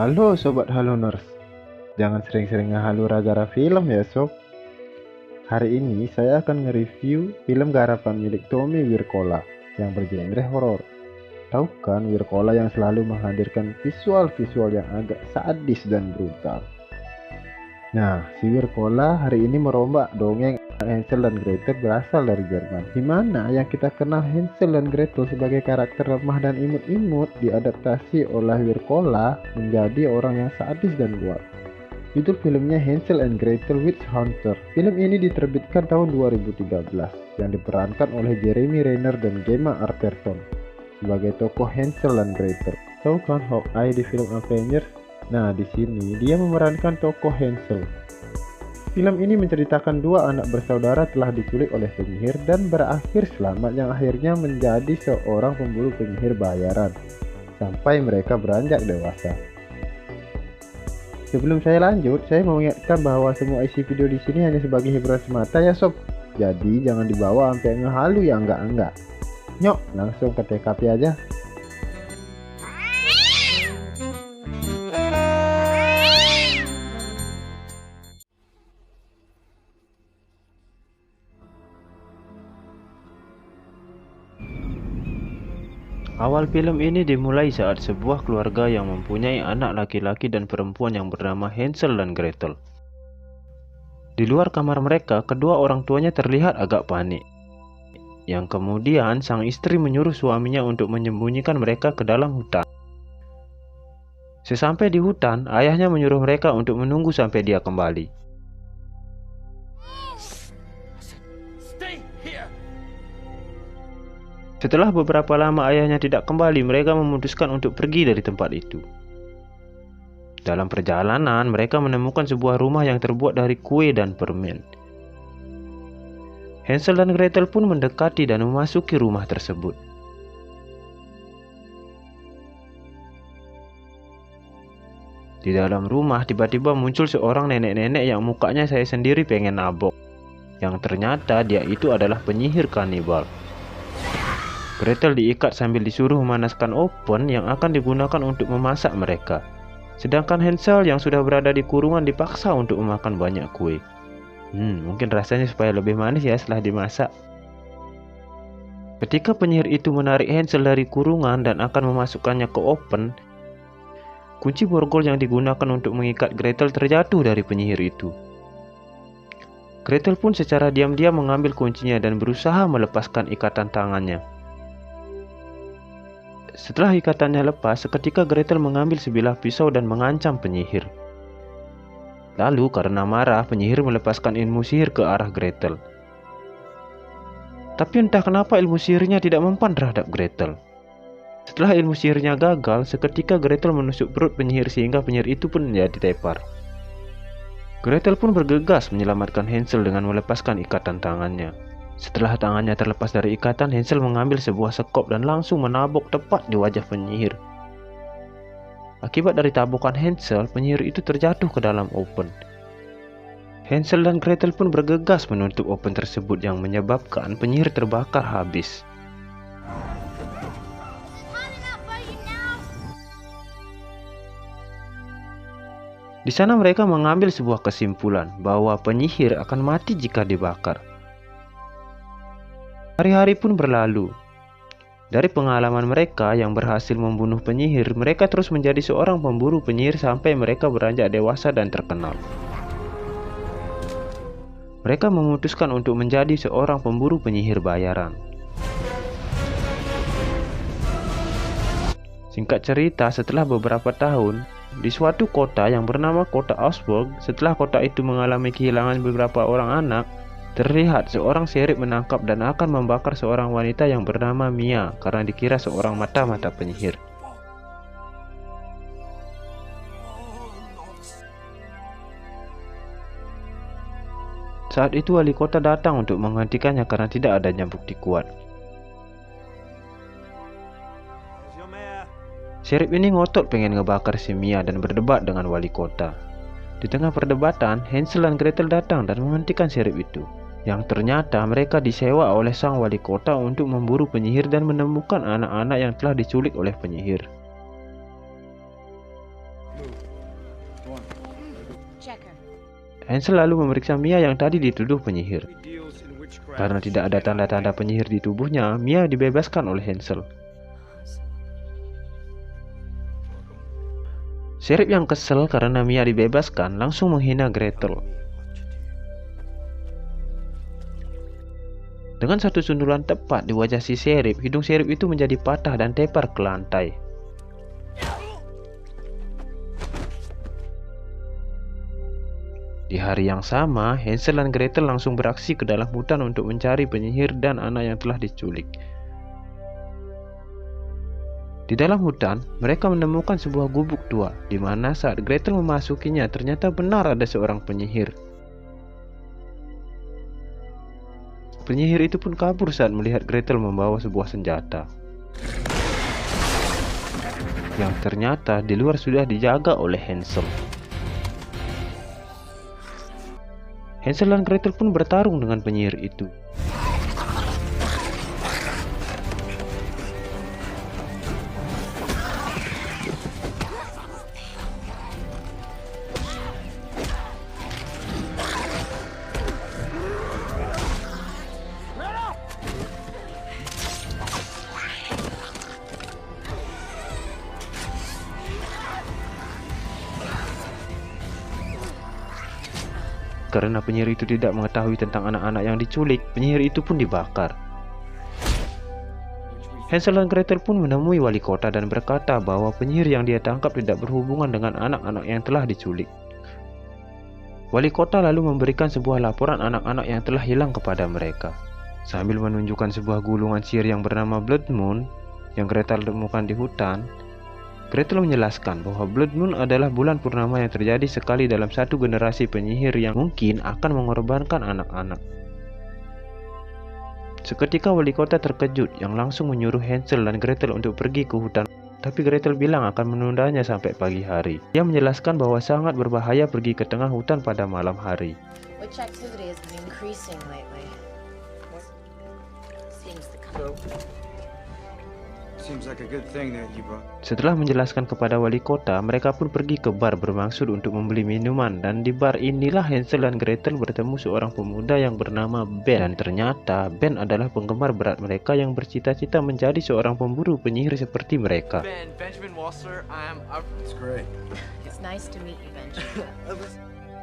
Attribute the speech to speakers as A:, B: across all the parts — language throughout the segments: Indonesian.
A: Halo Sobat Haloners, jangan sering-sering ngehalu gara-gara film ya sob. Hari ini saya akan nge-review film garapan milik Tommy Wirkola yang bergenre horor. Tahu kan Wirkola yang selalu menghadirkan visual-visual yang agak sadis dan brutal. Nah, si Wirkola hari ini merombak dongeng Hansel dan Gretel berasal dari Jerman, di mana yang kita kenal Hansel dan Gretel sebagai karakter lemah dan imut-imut diadaptasi oleh Wirkola menjadi orang yang sadis dan kuat. Judul filmnya Hansel and Gretel Witch Hunter. Film ini diterbitkan tahun 2013 yang diperankan oleh Jeremy Renner dan Gemma Arterton sebagai tokoh Hansel dan Gretel. Tahu kan Hawkeye di film Avengers? Nah, di sini dia memerankan tokoh Hansel. Film ini menceritakan dua anak bersaudara telah diculik oleh penyihir dan berakhir selamat yang akhirnya menjadi seorang pemburu penyihir bayaran sampai mereka beranjak dewasa. Sebelum saya lanjut, saya mau mengingatkan bahwa semua isi video di sini hanya sebagai hiburan semata ya sob. Jadi jangan dibawa sampai ngehalu ya enggak. Nyok, langsung ke TKP aja.
B: Awal film ini dimulai saat sebuah keluarga yang mempunyai anak laki-laki dan perempuan yang bernama Hansel dan Gretel. Di luar kamar mereka, kedua orang tuanya terlihat agak panik. Yang kemudian sang istri menyuruh suaminya untuk menyembunyikan mereka ke dalam hutan. Sesampai di hutan, ayahnya menyuruh mereka untuk menunggu sampai dia kembali. Setelah beberapa lama ayahnya tidak kembali, mereka memutuskan untuk pergi dari tempat itu. Dalam perjalanan, mereka menemukan sebuah rumah yang terbuat dari kue dan permen. Hansel dan Gretel pun mendekati dan memasuki rumah tersebut. Di dalam rumah, tiba-tiba muncul seorang nenek-nenek yang mukanya saya sendiri pengen nabok. Yang ternyata dia itu adalah penyihir kanibal. Gretel diikat sambil disuruh memanaskan oven yang akan digunakan untuk memasak mereka. Sedangkan Hansel yang sudah berada di kurungan dipaksa untuk memakan banyak kue. Mungkin rasanya supaya lebih manis ya setelah dimasak. Ketika penyihir itu menarik Hansel dari kurungan dan akan memasukkannya ke oven, kunci borgol yang digunakan untuk mengikat Gretel terjatuh dari penyihir itu. Gretel pun secara diam-diam mengambil kuncinya dan berusaha melepaskan ikatan tangannya. Setelah ikatannya lepas, seketika Gretel mengambil sebilah pisau dan mengancam penyihir. Lalu karena marah, penyihir melepaskan ilmu sihir ke arah Gretel. Tapi entah kenapa ilmu sihirnya tidak mempan terhadap Gretel. Setelah ilmu sihirnya gagal, seketika Gretel menusuk perut penyihir sehingga penyihir itu pun menjadi tepar. Gretel pun bergegas menyelamatkan Hansel dengan melepaskan ikatan tangannya. Setelah tangannya terlepas dari ikatan, Hansel mengambil sebuah sekop dan langsung menabok tepat di wajah penyihir. Akibat dari tabokan Hansel, penyihir itu terjatuh ke dalam oven. Hansel dan Gretel pun bergegas menutup oven tersebut yang menyebabkan penyihir terbakar habis. Di sana mereka mengambil sebuah kesimpulan bahwa penyihir akan mati jika dibakar. Hari-hari pun berlalu. Dari pengalaman mereka yang berhasil membunuh penyihir, mereka terus menjadi seorang pemburu penyihir sampai mereka beranjak dewasa dan terkenal. Mereka memutuskan untuk menjadi seorang pemburu penyihir bayaran. Singkat cerita, setelah beberapa tahun, di suatu kota yang bernama kota Augsburg, setelah kota itu mengalami kehilangan beberapa orang anak, terlihat seorang sheriff menangkap dan akan membakar seorang wanita yang bernama Mia karena dikira seorang mata-mata penyihir. Saat itu wali kota datang untuk menghentikannya karena tidak adanya bukti kuat. Sheriff ini ngotot pengen ngebakar si Mia dan berdebat dengan wali kota. Di tengah perdebatan, Hansel dan Gretel datang dan menghentikan sheriff itu. Yang ternyata mereka disewa oleh sang wali kota untuk memburu penyihir dan menemukan anak-anak yang telah diculik oleh penyihir.
C: Checker.
B: Hansel lalu memeriksa Mia yang tadi dituduh penyihir. Karena tidak ada tanda-tanda penyihir di tubuhnya, Mia dibebaskan oleh Hansel. Sheriff yang kesel karena Mia dibebaskan langsung menghina Gretel. Dengan satu sundulan tepat di wajah si Sheriff, hidung Sheriff itu menjadi patah dan tepar ke lantai. Di hari yang sama, Hansel dan Gretel langsung beraksi ke dalam hutan untuk mencari penyihir dan anak yang telah diculik. Di dalam hutan, mereka menemukan sebuah gubuk tua, di mana saat Gretel memasukinya ternyata benar ada seorang penyihir. Penyihir itu pun kabur saat melihat Gretel membawa sebuah senjata. Yang ternyata di luar sudah dijaga oleh Hansel. Hansel dan Gretel pun bertarung dengan penyihir itu. Karena penyihir itu tidak mengetahui tentang anak-anak yang diculik, penyihir itu pun dibakar. Hansel dan Gretel pun menemui wali kota dan berkata bahwa penyihir yang dia tangkap tidak berhubungan dengan anak-anak yang telah diculik. Wali kota lalu memberikan sebuah laporan anak-anak yang telah hilang kepada mereka. Sambil menunjukkan sebuah gulungan sihir yang bernama Blood Moon yang Gretel temukan di hutan, Gretel menjelaskan bahwa Blood Moon adalah bulan purnama yang terjadi sekali dalam satu generasi penyihir yang mungkin akan mengorbankan anak-anak. Seketika wali kota terkejut yang langsung menyuruh Hansel dan Gretel untuk pergi ke hutan, tapi Gretel bilang akan menundanya sampai pagi hari. Dia menjelaskan bahwa sangat berbahaya pergi ke tengah hutan pada malam hari.
C: Which activity has been increasing lately? Seems to come.
D: Seems like a good thing that you brought.
B: Setelah menjelaskan kepada wali kota, mereka pun pergi ke bar bermaksud untuk membeli minuman, dan di bar inilah Hansel dan Gretel bertemu seorang pemuda yang bernama Ben. Dan ternyata Ben adalah penggemar berat mereka yang bercita-cita menjadi seorang pemburu penyihir seperti mereka.
E: Benjamin Wassler,
D: It's great.
C: It's nice to meet you, Benjamin.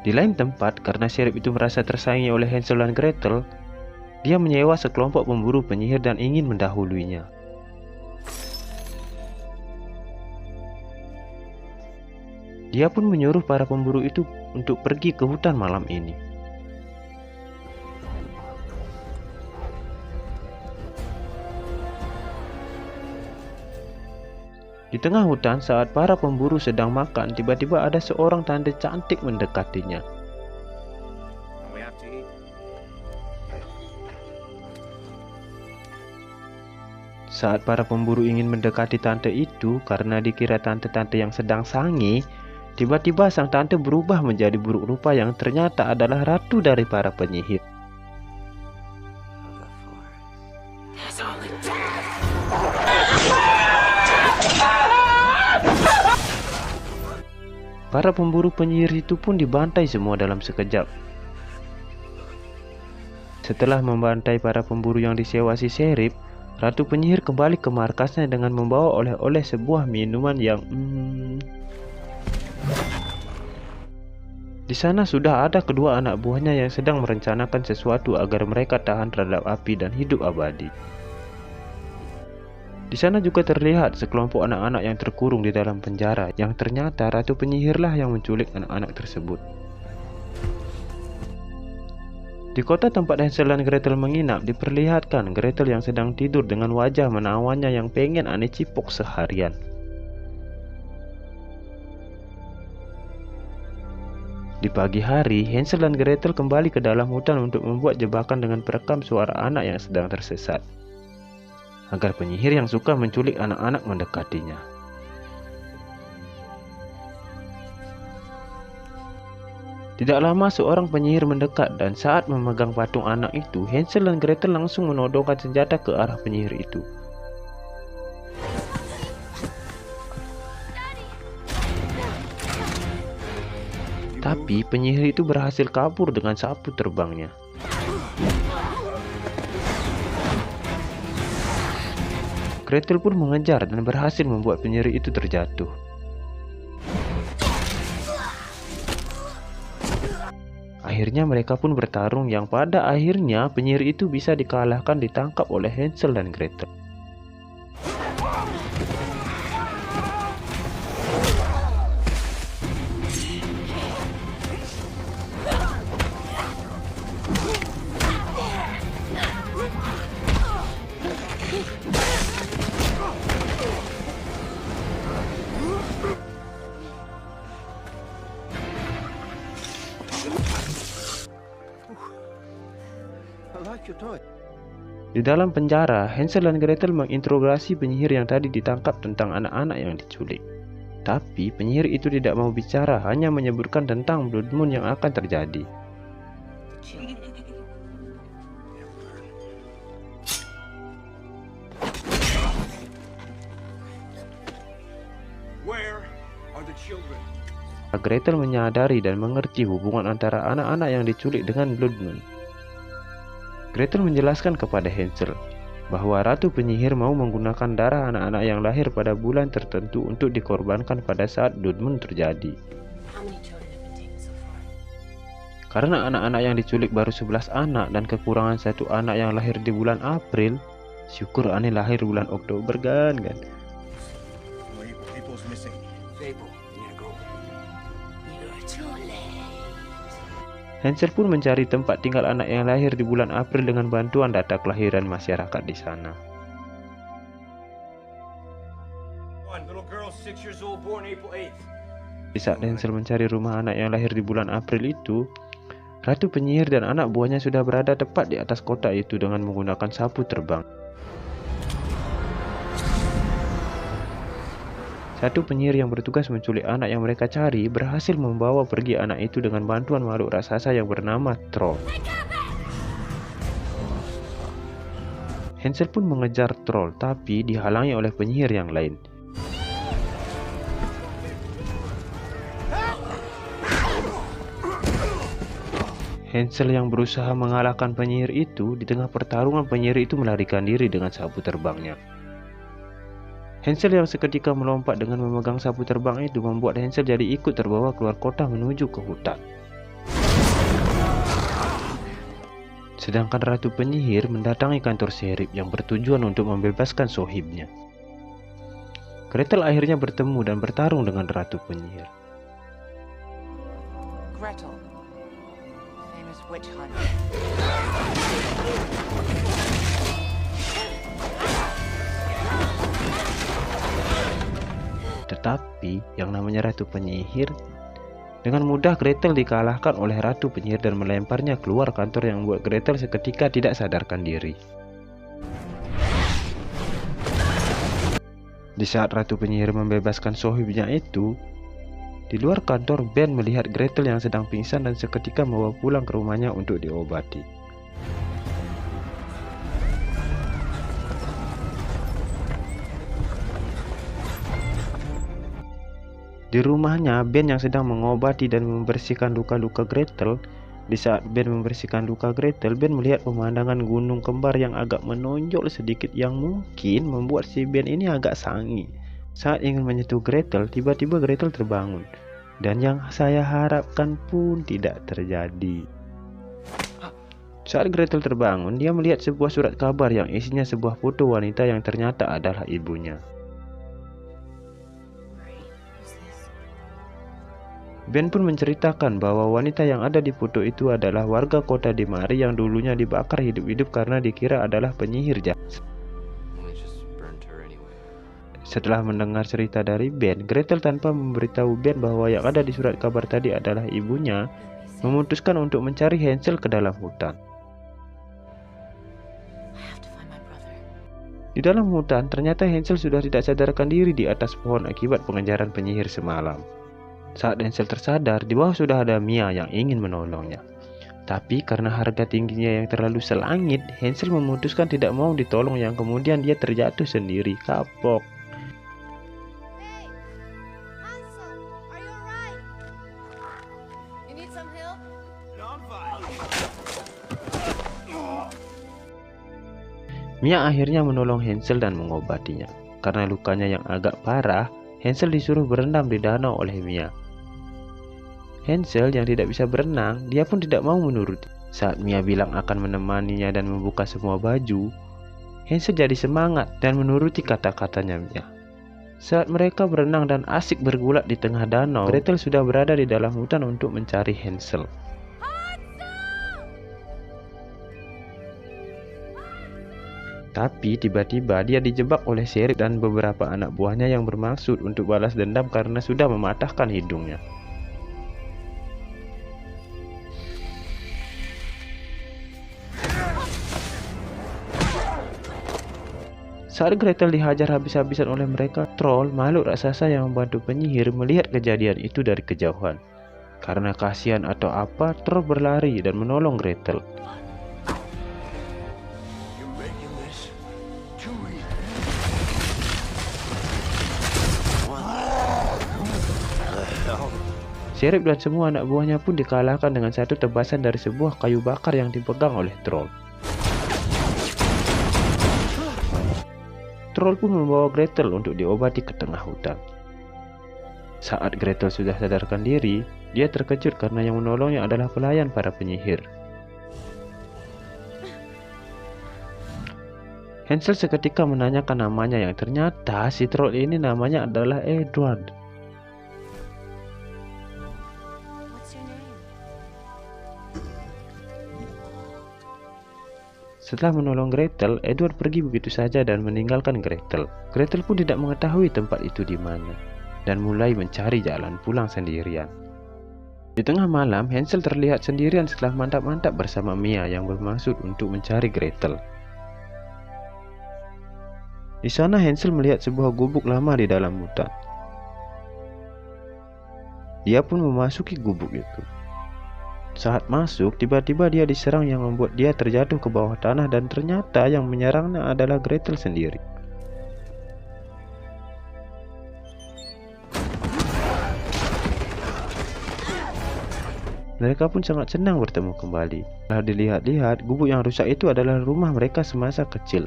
B: Di lain tempat, karena Sheriff itu merasa tersaingi oleh Hansel dan Gretel, dia menyewa sekelompok pemburu penyihir dan ingin mendahuluinya. Dia pun menyuruh para pemburu itu untuk pergi ke hutan malam ini. Di tengah hutan, saat para pemburu sedang makan, tiba-tiba ada seorang tante cantik mendekatinya.
D: We have to eat.
B: Saat para pemburu ingin mendekati tante itu karena dikira tante-tante yang sedang sange, tiba-tiba sang tante berubah menjadi buruk rupa yang ternyata adalah ratu dari para penyihir. Para pemburu penyihir itu pun dibantai semua dalam sekejap. Setelah membantai para pemburu yang disewa si Sheriff, ratu penyihir kembali ke markasnya dengan membawa oleh-oleh sebuah minuman yang Di sana sudah ada kedua anak buahnya yang sedang merencanakan sesuatu agar mereka tahan terhadap api dan hidup abadi. Di sana juga terlihat sekelompok anak-anak yang terkurung di dalam penjara, yang ternyata ratu penyihirlah yang menculik anak-anak tersebut. Di kota tempat Hansel dan Gretel menginap, diperlihatkan Gretel yang sedang tidur dengan wajah menawannya yang pengen aneh cipok seharian. Di pagi hari, Hansel dan Gretel kembali ke dalam hutan untuk membuat jebakan dengan perekam suara anak yang sedang tersesat, agar penyihir yang suka menculik anak-anak mendekatinya. Tidak lama seorang penyihir mendekat dan saat memegang patung anak itu, Hansel dan Gretel langsung menodongkan senjata ke arah penyihir itu. Tapi penyihir itu berhasil kabur dengan sapu terbangnya. Gretel pun mengejar dan berhasil membuat penyihir itu terjatuh. Akhirnya mereka pun bertarung yang pada akhirnya penyihir itu bisa dikalahkan, ditangkap oleh Hansel dan Gretel. Di dalam penjara, Hansel dan Gretel menginterogasi penyihir yang tadi ditangkap tentang anak-anak yang diculik. Tapi penyihir itu tidak mau bicara, hanya menyebutkan tentang Blood Moon yang akan terjadi.
D: Where are the children?
B: Gretel menyadari dan mengerti hubungan antara anak-anak yang diculik dengan Blood Moon. Gretel menjelaskan kepada Hansel bahwa Ratu Penyihir mau menggunakan darah anak-anak yang lahir pada bulan tertentu untuk dikorbankan pada saat Blood Moon terjadi.
C: How many children have been taken so far?
B: Karena anak-anak yang diculik baru 11 anak dan kekurangan satu anak yang lahir di bulan April, syukur aneh lahir bulan Oktober kan?
D: People's missing. Fable, you need to go.
C: You're too late.
B: Hansel pun mencari tempat tinggal anak yang lahir di bulan April dengan bantuan data kelahiran masyarakat di sana.
D: One little girl, 6 years old, born April 8th.
B: Di saat Hansel mencari rumah anak yang lahir di bulan April itu, Ratu Penyihir dan anak buahnya sudah berada tepat di atas kota itu dengan menggunakan sapu terbang. Satu penyihir yang bertugas menculik anak yang mereka cari berhasil membawa pergi anak itu dengan bantuan makhluk raksasa yang bernama Troll. Hansel pun mengejar Troll, tapi dihalangi oleh penyihir yang lain. Hansel yang berusaha mengalahkan penyihir itu, di tengah pertarungan penyihir itu melarikan diri dengan sapu terbangnya. Hansel yang seketika melompat dengan memegang sapu terbang itu membuat Hansel jadi ikut terbawa keluar kota menuju ke hutan. Sedangkan Ratu Penyihir mendatangi kantor Sheriff yang bertujuan untuk membebaskan sohibnya. Gretel akhirnya bertemu dan bertarung dengan Ratu Penyihir.
E: Gretel, famous witch hunter.
B: Tetapi yang namanya Ratu Penyihir, dengan mudah Gretel dikalahkan oleh Ratu Penyihir dan melemparnya keluar kantor yang membuat Gretel seketika tidak sadarkan diri. Di saat Ratu Penyihir membebaskan sohibnya itu, di luar kantor Ben melihat Gretel yang sedang pingsan dan seketika membawa pulang ke rumahnya untuk diobati. Di rumahnya, Ben yang sedang mengobati dan membersihkan luka-luka Gretel. Di saat Ben membersihkan luka Gretel, Ben melihat pemandangan gunung kembar yang agak menonjol sedikit yang mungkin membuat si Ben ini agak sangi. Saat ingin menyentuh Gretel, tiba-tiba Gretel terbangun. Dan yang saya harapkan pun tidak terjadi. Saat Gretel terbangun, dia melihat sebuah surat kabar yang isinya sebuah foto wanita yang ternyata adalah ibunya. Ben pun menceritakan bahwa wanita yang ada di foto itu adalah warga kota Demari yang dulunya dibakar hidup-hidup karena dikira adalah penyihir jahat. Setelah mendengar cerita dari Ben, Gretel tanpa memberitahu Ben bahwa yang ada di surat kabar tadi adalah ibunya, memutuskan untuk mencari Hansel ke dalam hutan. Di dalam hutan, ternyata Hansel sudah tidak sadarkan diri di atas pohon akibat pengejaran penyihir semalam. Saat Hansel tersadar, di bawah sudah ada Mia yang ingin menolongnya. Tapi karena harga tingginya yang terlalu selangit, Hansel memutuskan tidak mau ditolong yang kemudian dia terjatuh sendiri, kapok.
C: some help?
B: Mia akhirnya menolong Hansel dan mengobatinya. Karena lukanya yang agak parah, Hansel disuruh berendam di danau oleh Mia. Hansel yang tidak bisa berenang, dia pun tidak mau menuruti. Saat Mia bilang akan menemaninya dan membuka semua baju, Hansel jadi semangat dan menuruti kata-katanya Mia. Saat mereka berenang dan asik bergulat di tengah danau, Gretel sudah berada di dalam hutan untuk mencari Hansel. Tapi tiba-tiba dia dijebak oleh Sheriff dan beberapa anak buahnya yang bermaksud untuk balas dendam karena sudah mematahkan hidungnya. Saat Gretel dihajar habis-habisan oleh mereka, troll, makhluk raksasa yang membantu penyihir, melihat kejadian itu dari kejauhan. Karena kasihan atau apa, troll berlari dan menolong Gretel. Sheriff dan semua anak buahnya pun dikalahkan dengan satu tebasan dari sebuah kayu bakar yang dipegang oleh troll. Troll pun membawa Gretel untuk diobati ke tengah hutan. Saat Gretel sudah sadarkan diri, dia terkejut karena yang menolongnya adalah pelayan para penyihir. Hansel seketika menanyakan namanya yang ternyata si troll ini namanya adalah Edward.
E: What's your name?
B: Setelah menolong Gretel, Edward pergi begitu saja dan meninggalkan Gretel. Gretel pun tidak mengetahui tempat itu di mana dan mulai mencari jalan pulang sendirian. Di tengah malam, Hansel terlihat sendirian setelah mantap-mantap bersama Mia yang bermaksud untuk mencari Gretel. Di sana Hansel melihat sebuah gubuk lama di dalam hutan. Dia pun memasuki gubuk itu. Saat masuk, tiba-tiba dia diserang yang membuat dia terjatuh ke bawah tanah dan ternyata yang menyerangnya adalah Gretel sendiri. Mereka pun sangat senang bertemu kembali. Setelah dilihat-lihat, gubuk yang rusak itu adalah rumah mereka semasa kecil.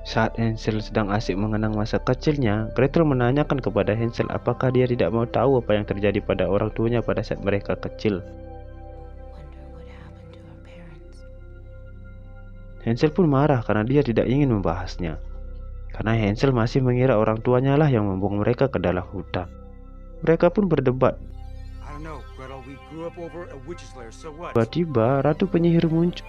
B: Saat Hansel sedang asik mengenang masa kecilnya, Gretel menanyakan kepada Hansel apakah dia tidak mau tahu apa yang terjadi pada orang tuanya pada saat mereka kecil.
E: Wonder what happened to our parents.
B: Hansel pun marah karena dia tidak ingin membahasnya. Karena Hansel masih mengira orang tuanya lah yang membuang mereka ke dalam hutan. Mereka pun berdebat.
D: I don't know, Gretel. We grew up over a witch's lair, so what?
B: Tiba-tiba Ratu Penyihir muncul.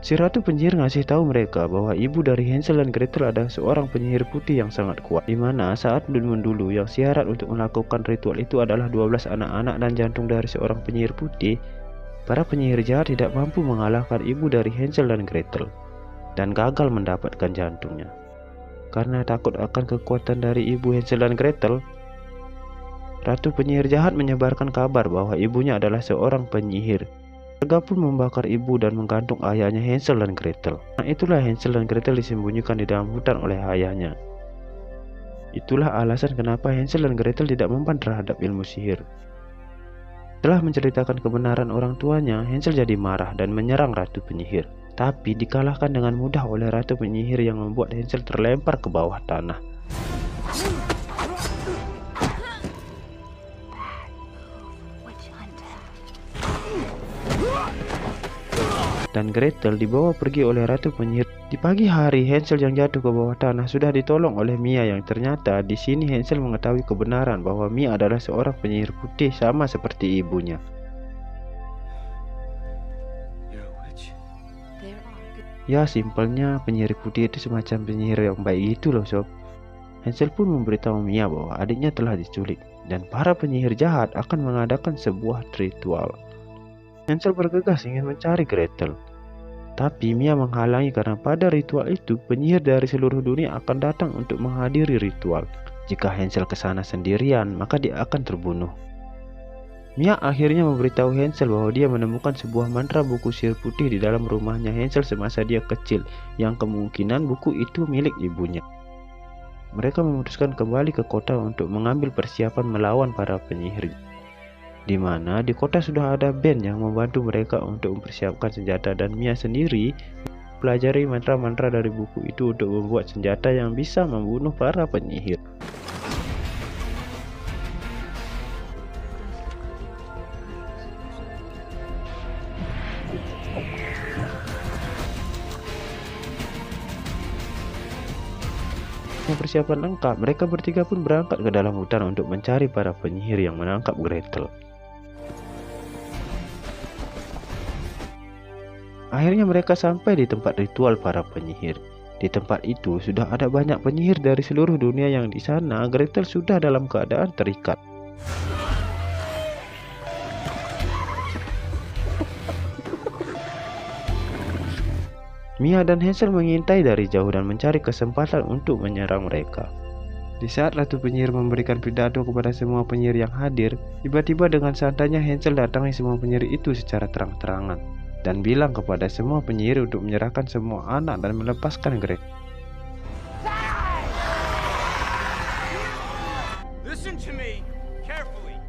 B: Si Ratu Penyihir ngasih tahu mereka bahwa ibu dari Hansel dan Gretel adalah seorang penyihir putih yang sangat kuat. Di mana saat dulu yang syarat untuk melakukan ritual itu adalah 12 anak-anak dan jantung dari seorang penyihir putih, para penyihir jahat tidak mampu mengalahkan ibu dari Hansel dan Gretel dan gagal mendapatkan jantungnya. Karena takut akan kekuatan dari ibu Hansel dan Gretel, Ratu Penyihir jahat menyebarkan kabar bahwa ibunya adalah seorang penyihir. Warga pun membakar ibu dan menggantung ayahnya Hansel dan Gretel. Nah, itulah Hansel dan Gretel disembunyikan di dalam hutan oleh ayahnya. Itulah alasan kenapa Hansel dan Gretel tidak mempan terhadap ilmu sihir. Setelah menceritakan kebenaran orang tuanya, Hansel jadi marah dan menyerang Ratu Penyihir. Tapi dikalahkan dengan mudah oleh Ratu Penyihir yang membuat Hansel terlempar ke bawah tanah.
E: Witch hunter.
B: Dan Gretel dibawa pergi oleh Ratu Penyihir. Di pagi hari, Hansel yang jatuh ke bawah tanah sudah ditolong oleh Mia yang ternyata di sini Hansel mengetahui kebenaran bahwa Mia adalah seorang penyihir putih sama seperti ibunya.
D: You're a witch?
E: There are good.
B: Ya, simpelnya penyihir putih itu semacam penyihir yang baik itu loh sob. Hansel pun memberitahu Mia bahwa adiknya telah diculik dan para penyihir jahat akan mengadakan sebuah ritual. Hansel bergegas ingin mencari Gretel. Tapi Mia menghalangi karena pada ritual itu penyihir dari seluruh dunia akan datang untuk menghadiri ritual. Jika Hansel ke sana sendirian, maka dia akan terbunuh. Mia akhirnya memberitahu Hansel bahwa dia menemukan sebuah mantra buku sihir putih di dalam rumahnya Hansel semasa dia kecil, yang kemungkinan buku itu milik ibunya. Mereka memutuskan kembali ke kota untuk mengambil persiapan melawan para penyihir, di mana di kota sudah ada Ben yang membantu mereka untuk mempersiapkan senjata, dan Mia sendiri pelajari mantra-mantra dari buku itu untuk membuat senjata yang bisa membunuh para penyihir. Persiapan lengkap, mereka bertiga pun berangkat ke dalam hutan untuk mencari para penyihir yang menangkap Gretel. Akhirnya mereka sampai di tempat ritual para penyihir. Di tempat itu sudah ada banyak penyihir dari seluruh dunia yang di sana Gretel sudah dalam keadaan terikat. Mia dan Hansel mengintai dari jauh dan mencari kesempatan untuk menyerang mereka. Di saat Ratu Penyihir memberikan pidato kepada semua penyihir yang hadir, tiba-tiba dengan santainya Hansel datangi semua penyihir itu secara terang-terangan dan bilang kepada semua penyihir untuk menyerahkan semua anak dan melepaskan Gretel.
D: Listen to me carefully.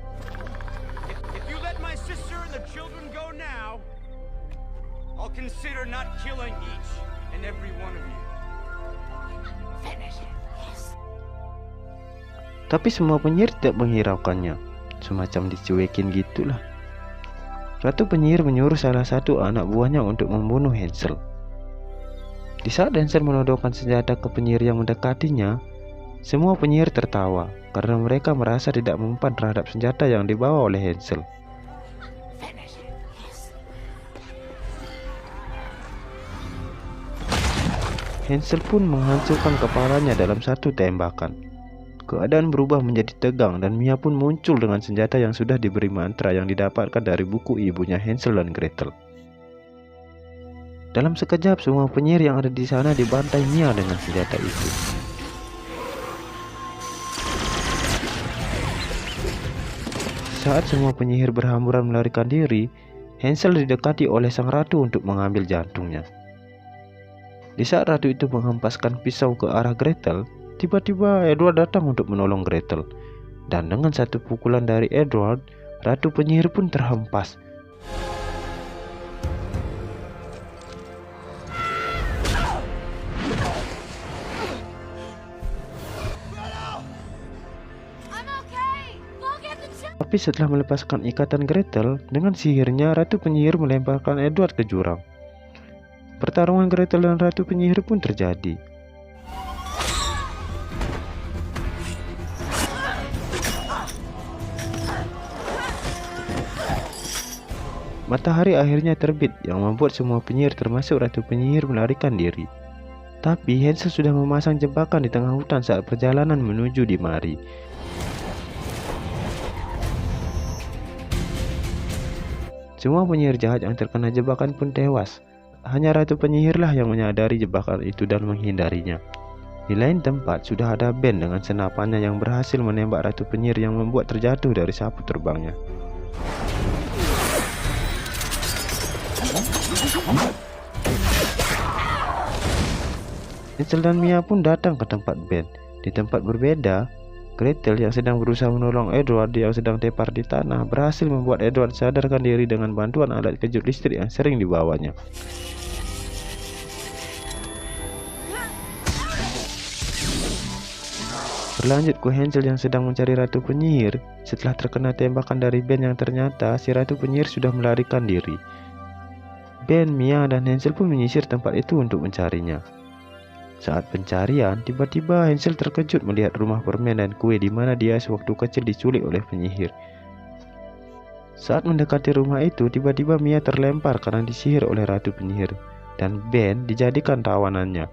D: If you let my sister and the children go now, I'll consider not killing each and every one of you.
C: Finish it. Yes.
B: Tapi semua penyihir tidak menghiraukannya, semacam dicuekin gitulah. Ratu Penyihir menyuruh salah satu anak buahnya untuk membunuh Hansel. Di saat Hansel menodongkan senjata ke penyihir yang mendekatinya, semua penyihir tertawa karena mereka merasa tidak mempan terhadap senjata yang dibawa oleh Hansel.
C: Finish it. Yes.
B: Hansel pun menghancurkan kepalanya dalam satu tembakan. Keadaan berubah menjadi tegang dan Mia pun muncul dengan senjata yang sudah diberi mantra yang didapatkan dari buku ibunya Hansel dan Gretel. Dalam sekejap semua penyihir yang ada di sana dibantai Mia dengan senjata itu. Saat semua penyihir berhamburan melarikan diri, Hansel didekati oleh sang ratu untuk mengambil jantungnya. Di saat ratu itu menghempaskan pisau ke arah Gretel, tiba-tiba Edward datang untuk menolong Gretel. Dan dengan satu pukulan dari Edward, Ratu Penyihir pun terhempas.
C: I'm okay. Go get the children.
B: Tapi setelah melepaskan ikatan Gretel, dengan sihirnya Ratu Penyihir melemparkan Edward ke jurang. Pertarungan Gretel dan Ratu Penyihir pun terjadi. Matahari akhirnya terbit yang membuat semua penyihir termasuk Ratu Penyihir melarikan diri. Tapi Hansel sudah memasang jebakan di tengah hutan saat perjalanan menuju di mari. Semua penyihir jahat yang terkena jebakan pun tewas. Hanya Ratu Penyihirlah yang menyadari jebakan itu dan menghindarinya. Di lain tempat sudah ada Ben dengan senapannya yang berhasil menembak Ratu Penyihir yang membuat terjatuh dari sapu terbangnya. Hansel dan Mia pun datang ke tempat Ben. Di tempat berbeda, Gretel yang sedang berusaha menolong Edward yang sedang tepar di tanah berhasil membuat Edward sadarkan diri dengan bantuan alat kejut listrik yang sering dibawanya. Berlanjut ke Hansel yang sedang mencari Ratu Penyihir. Setelah terkena tembakan dari Ben yang ternyata si Ratu Penyihir sudah melarikan diri. Ben, Mia, dan Hansel pun menyisir tempat itu untuk mencarinya. Saat pencarian, tiba-tiba Hansel terkejut melihat rumah permen dan kue di mana dia sewaktu kecil diculik oleh penyihir. Saat mendekati rumah itu, tiba-tiba Mia terlempar karena disihir oleh Ratu Penyihir, dan Ben dijadikan tawanannya.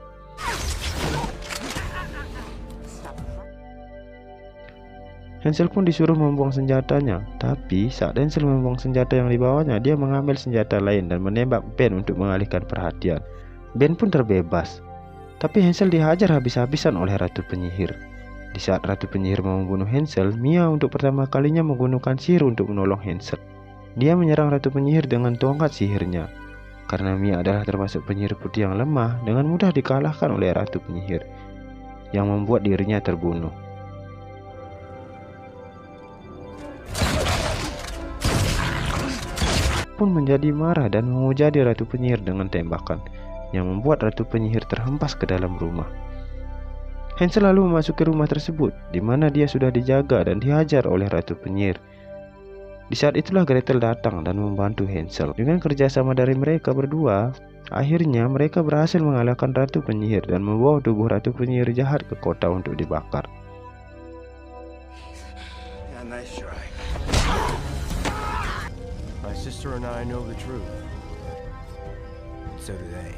B: Hansel pun disuruh membuang senjatanya, tapi saat Hansel membuang senjata yang dibawanya, dia mengambil senjata lain dan menembak Ben untuk mengalihkan perhatian. Ben pun terbebas, tapi Hansel dihajar habis-habisan oleh Ratu Penyihir. Di saat Ratu Penyihir mau membunuh Hansel, Mia untuk pertama kalinya menggunakan sihir untuk menolong Hansel. Dia menyerang Ratu Penyihir dengan tongkat sihirnya. Karena Mia adalah termasuk penyihir putih yang lemah, dengan mudah dikalahkan oleh Ratu Penyihir, yang membuat dirinya terbunuh. Pun menjadi marah dan menghujani Ratu Penyihir dengan tembakan, yang membuat Ratu Penyihir terhempas ke dalam rumah. Hansel lalu memasuki rumah tersebut, di mana dia sudah dijaga dan dihajar oleh Ratu Penyihir. Di saat itulah Gretel datang dan membantu Hansel. Dengan kerjasama dari mereka berdua, akhirnya mereka berhasil mengalahkan Ratu Penyihir dan membawa tubuh Ratu Penyihir jahat ke kota untuk dibakar.
D: Yeah, nice try. My sister and I know the truth. So do they.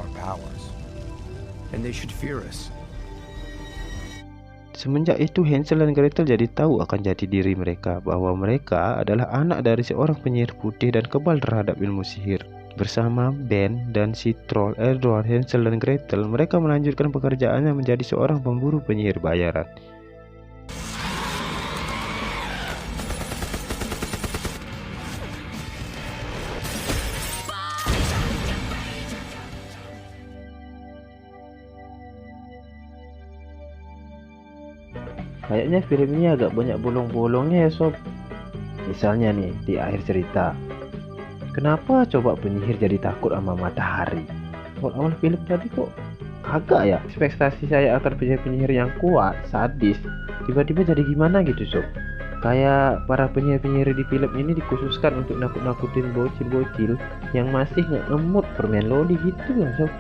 D: Our powers. And they should fear us.
B: Semenjak itu Hansel dan Gretel jadi tahu akan jati diri mereka, bahwa mereka adalah anak dari seorang penyihir putih dan kebal terhadap ilmu sihir. Bersama Ben dan si troll Edward, Hansel dan Gretel, mereka melanjutkan pekerjaannya menjadi seorang pemburu penyihir bayaran.
A: Kayaknya film ini agak banyak bolong-bolongnya ya sob. Misalnya nih di akhir cerita, kenapa coba penyihir jadi takut sama matahari? Awal-awal film tadi kok kagak ya? Ekspektasi saya akan penyihir-penyihir yang kuat, sadis, tiba-tiba jadi gimana gitu sob. Kayak para penyihir-penyihir di film ini dikhususkan untuk nakut-nakutin bocil-bocil yang masih ngemut permen loli gitu ya sob.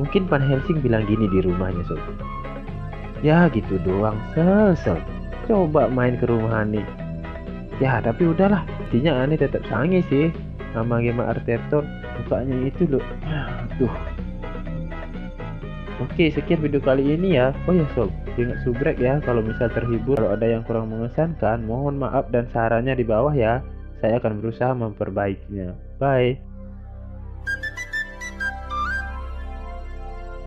A: Mungkin Van Helsing bilang gini di rumahnya sob, ya gitu doang, sel. Coba main ke rumah Ani. Ya tapi udahlah, intinya Ani tetap sange sih sama Gemma Arterton. Mukanya itu loh, aduh. Oke, sekian video kali ini ya. Oh ya sob, ingat subrek ya kalau misal terhibur. Kalau ada yang kurang mengesankan, mohon maaf dan sarannya di bawah ya. Saya akan berusaha memperbaikinya. Bye.